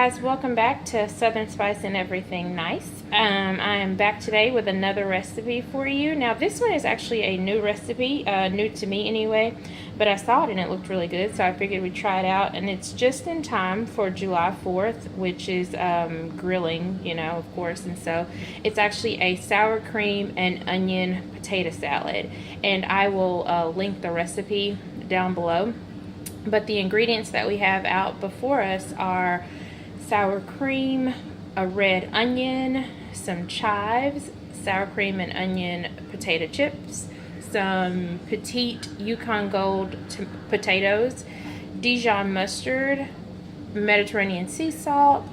guys, welcome back to Southern Spice and Everything Nice. I am back today with another recipe for you. Now this one is actually a new recipe, new to me anyway, but I saw it and it looked really good, so I figured we'd try it out. And it's just in time for July 4th, which is grilling, you know, of course. And so it's actually a sour cream and onion potato salad, and I will link the recipe down below. But the ingredients that we have out before us are sour cream, a red onion, some chives, sour cream and onion potato chips, some petite Yukon Gold potatoes, Dijon mustard, Mediterranean sea salt,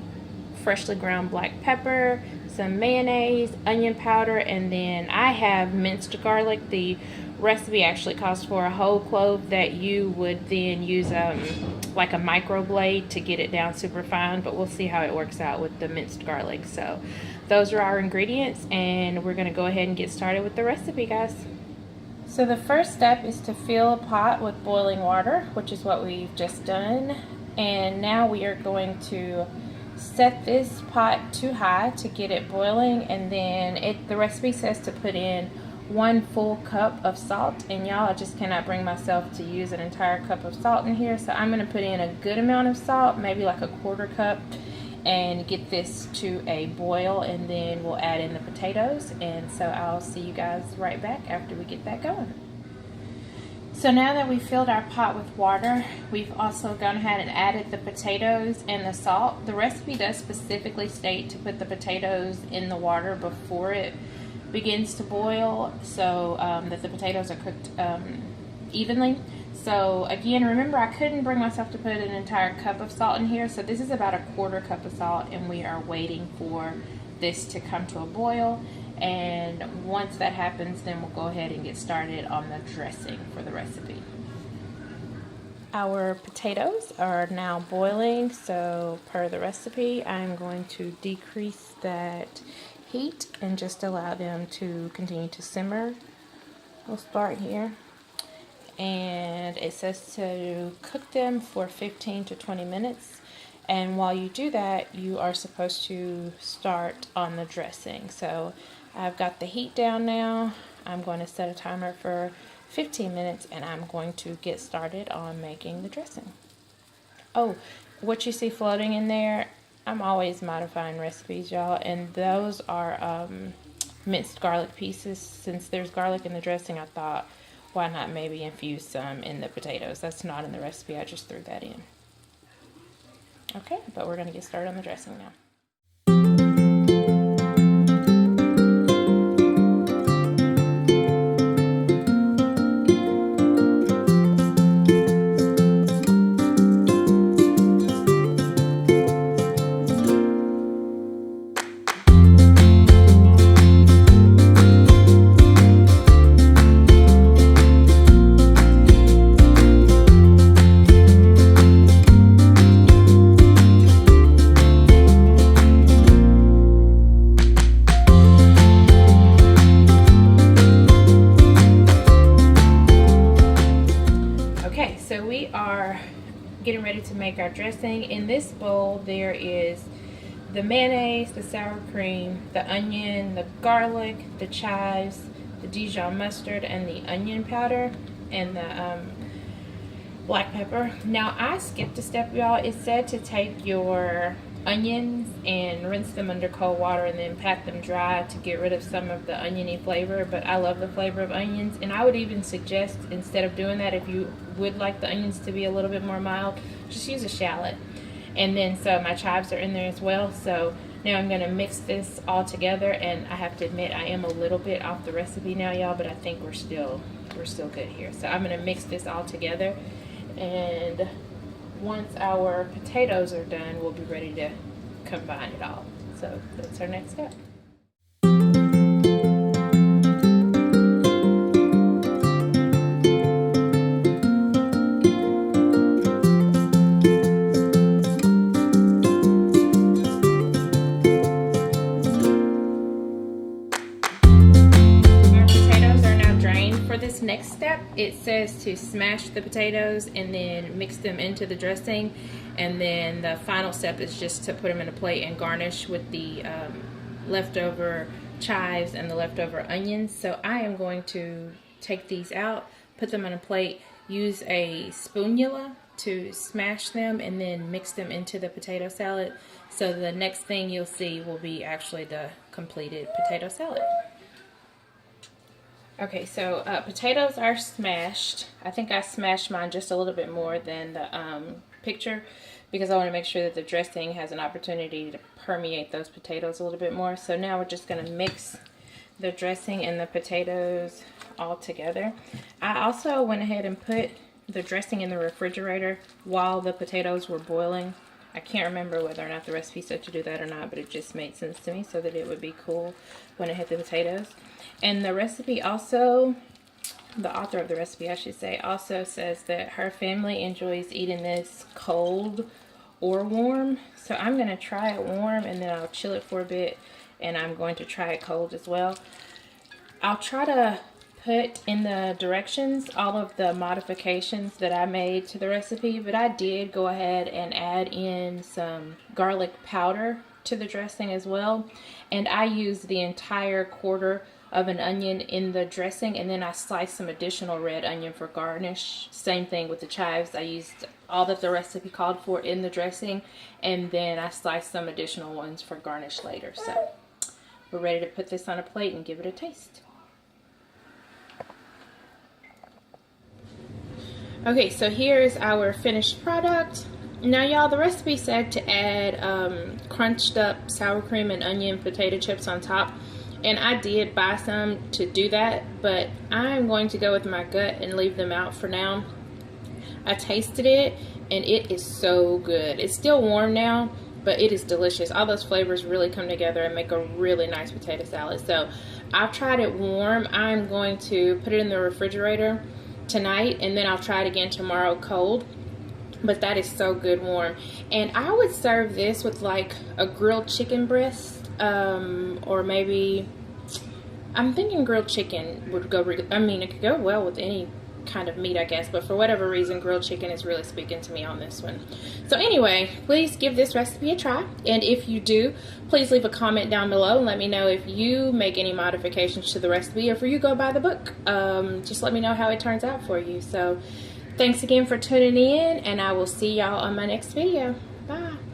freshly ground black pepper, some mayonnaise, onion powder, and then I have minced garlic. The recipe actually calls for a whole clove that you would then use like a micro blade to get it down super fine, but we'll see how it works out with the minced garlic. So those are our ingredients, and we're going to go ahead and get started with the recipe, guys. So the first step is to fill a pot with boiling water, which is what we've just done. And now we are going to set this pot to high to get it boiling, and then the recipe says to put in 1 full cup of salt, and y'all, I just cannot bring myself to use an entire cup of salt in here, so I'm going to put in a good amount of salt, maybe like a 1/4 cup, and get this to a boil, and then we'll add in the potatoes. And so I'll see you guys right back after we get that going. So now that we filled our pot with water, we've also gone ahead and added the potatoes and the salt. The recipe does specifically state to put the potatoes in the water before it begins to boil, so that the potatoes are cooked evenly. So again, remember, I couldn't bring myself to put an entire cup of salt in here, so this is about a 1/4 cup of salt, and we are waiting for this to come to a boil. And once that happens, then we'll go ahead and get started on the dressing for the recipe. Our potatoes are now boiling, so per the recipe, I'm going to decrease that heat and just allow them to continue to simmer. We'll start here, and it says to cook them for 15 to 20 minutes. And while you do that, you are supposed to start on the dressing. So I've got the heat down now. I'm going to set a timer for 15 minutes, and I'm going to get started on making the dressing. Oh, what you see floating in there, I'm always modifying recipes, y'all, and those are minced garlic pieces. Since there's garlic in the dressing, I thought, why not maybe infuse some in the potatoes? That's not in the recipe, I just threw that in. Okay, but we're going to get started on the dressing now. So we are getting ready to make our dressing. In this bowl there is the mayonnaise, the sour cream, the onion, the garlic, the chives, the Dijon mustard, and the onion powder, and the black pepper. Now I skipped a step, y'all. It said to take your onions and rinse them under cold water and then pat them dry to get rid of some of the oniony flavor, but I love the flavor of onions, and I would even suggest, instead of doing that, if you would like the onions to be a little bit more mild, just use a shallot. And then so my chives are in there as well. So now I'm going to mix this all together, and I have to admit I am a little bit off the recipe now, y'all, but I think we're still good here. So I'm going to mix this all together, and once our potatoes are done, we'll be ready to combine it all. So that's our next step. Our potatoes are now drained. For this next step, it says is to smash the potatoes and then mix them into the dressing, and then the final step is just to put them in a plate and garnish with the leftover chives and the leftover onions. So I am going to take these out, put them on a plate, use a spoonula to smash them, and then mix them into the potato salad. So the next thing you'll see will be actually the completed potato salad. Okay, so potatoes are smashed. I think I smashed mine just a little bit more than the picture, because I want to make sure that the dressing has an opportunity to permeate those potatoes a little bit more. So now we're just going to mix the dressing and the potatoes all together. I also went ahead and put the dressing in the refrigerator while the potatoes were boiling. I can't remember whether or not the recipe said to do that or not, but it just made sense to me so that it would be cool when it hit the potatoes. And the recipe also, the author of the recipe, I should say, also says that her family enjoys eating this cold or warm. So I'm going to try it warm, and then I'll chill it for a bit, and I'm going to try it cold as well. I'll try to put in the directions all of the modifications that I made to the recipe, but I did go ahead and add in some garlic powder to the dressing as well. And I used the entire quarter of an onion in the dressing, and then I sliced some additional red onion for garnish. Same thing with the chives. I used all that the recipe called for in the dressing, and then I sliced some additional ones for garnish later. So we're ready to put this on a plate and give it a taste. Okay, so here's our finished product. Now y'all, the recipe said to add crunched up sour cream and onion potato chips on top. And I did buy some to do that, but I'm going to go with my gut and leave them out for now. I tasted it, and it is so good. It's still warm now, but it is delicious. All those flavors really come together and make a really nice potato salad. So I've tried it warm. I'm going to put it in the refrigerator tonight, and then I'll try it again tomorrow cold. But that is so good warm. And I would serve this with like a grilled chicken breast. Or maybe, I'm thinking grilled chicken would go, I mean, it could go well with any kind of meat, I guess, but for whatever reason, grilled chicken is really speaking to me on this one. So anyway, please give this recipe a try, and if you do, please leave a comment down below and let me know if you make any modifications to the recipe, or if you go by the book. Just let me know how it turns out for you. So thanks again for tuning in, and I will see y'all on my next video. Bye.